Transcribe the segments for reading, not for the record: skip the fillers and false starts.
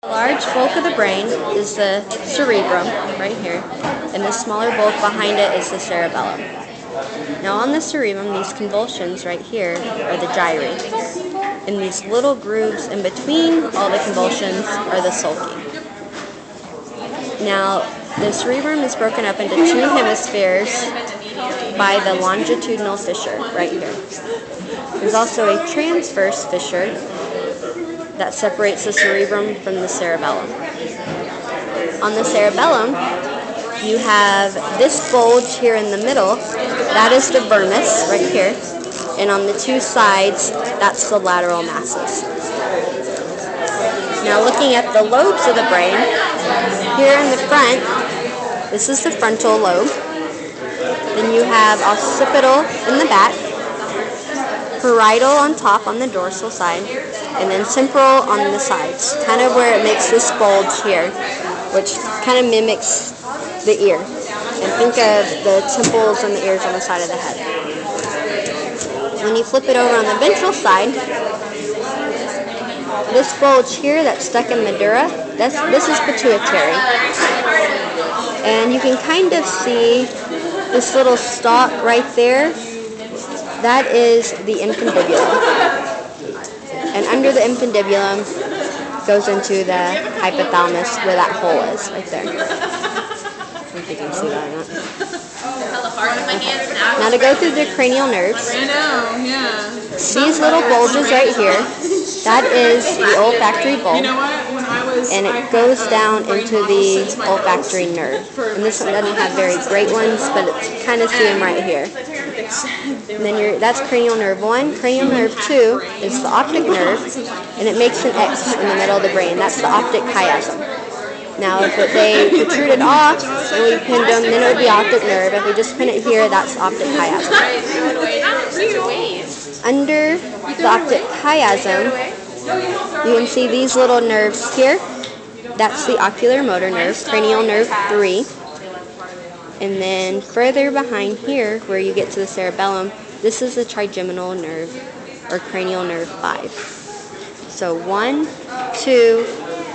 The large bulk of the brain is the cerebrum, right here, and the smaller bulk behind it is the cerebellum. Now on the cerebrum, these convolutions right here are the gyri, and these little grooves in between all the convolutions are the sulci. Now, the cerebrum is broken up into two hemispheres by the longitudinal fissure, right here. There's also a transverse fissure that separates the cerebrum from the cerebellum. On the cerebellum, you have this bulge here in the middle, that is the vermis right here, and on the two sides, that's the lateral masses. Now looking at the lobes of the brain, here in the front, this is the frontal lobe. Then you have occipital in the back, parietal on top on the dorsal side, and then temporal on the sides, kind of where it makes this bulge here, which kind of mimics the ear. And think of the temples and the ears on the side of the head. When you flip it over on the ventral side, this bulge here that's stuck in the dura, this is pituitary. And you can kind of see this little stalk right there. That is the infundibulum. And under the infundibulum goes into the hypothalamus where that hole is, right there. I don't think you can see that or not. Okay. Now to go through the cranial nerves. I know, yeah. These little bulges right here, that is the olfactory bulb. You know what? When I was, and it goes down into the olfactory nerve. And this one doesn't have very great ones, but it's kind of see them right here. And then that's cranial nerve 1. Cranial nerve 2 is the optic nerve, and it makes an X in the middle of the brain. That's the optic chiasm. Now, if they protrude it off and we pinned them, then it would be optic nerve. If we just pin it here, that's optic chiasm. Under the optic chiasm, you can see these little nerves here. That's the ocular motor nerve, cranial nerve 3. And then further behind here, where you get to the cerebellum, this is the trigeminal nerve, or cranial nerve 5. So 1, 2,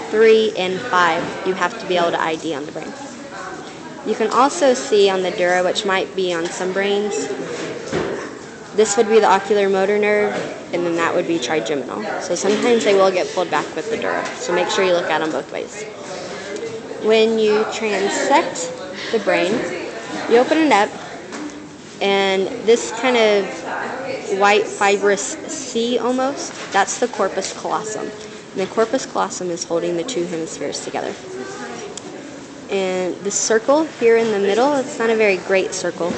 3, and 5, you have to be able to ID on the brain. You can also see on the dura, which might be on some brains, this would be the ocular motor nerve, and then that would be trigeminal. So sometimes they will get pulled back with the dura, so make sure you look at them both ways. When you transect the brain, you open it up, and this kind of white fibrous C almost, that's the corpus callosum. And the corpus callosum is holding the two hemispheres together. And the circle here in the middle, it's not a very great circle,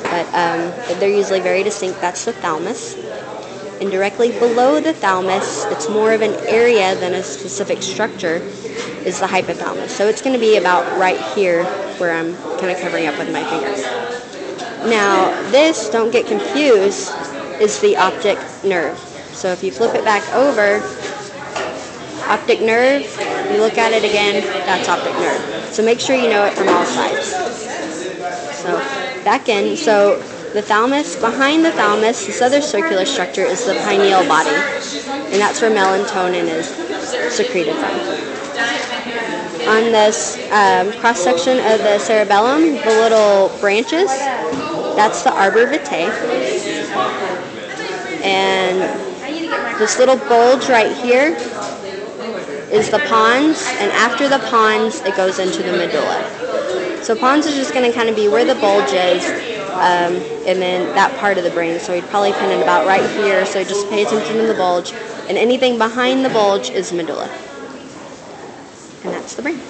but they're usually very distinct. That's the thalamus. And directly below the thalamus, it's more of an area than a specific structure, is the hypothalamus. So it's going to be about right here where I'm kind of covering up with my finger. Now this, don't get confused, is the optic nerve. So if you flip it back over, optic nerve, you look at it again, that's optic nerve. So make sure you know it from all sides. So back in, so the thalamus, behind the thalamus, this other circular structure is the pineal body, and that's where melatonin is secreted from. On this cross-section of the cerebellum, the little branches, that's the arbor vitae. And this little bulge right here is the pons, and after the pons, it goes into the medulla. So pons is just going to kind of be where the bulge is, and then that part of the brain. So we'd probably pin it about right here, so just pay attention to the bulge, and anything behind the bulge is medulla. And that's the brain.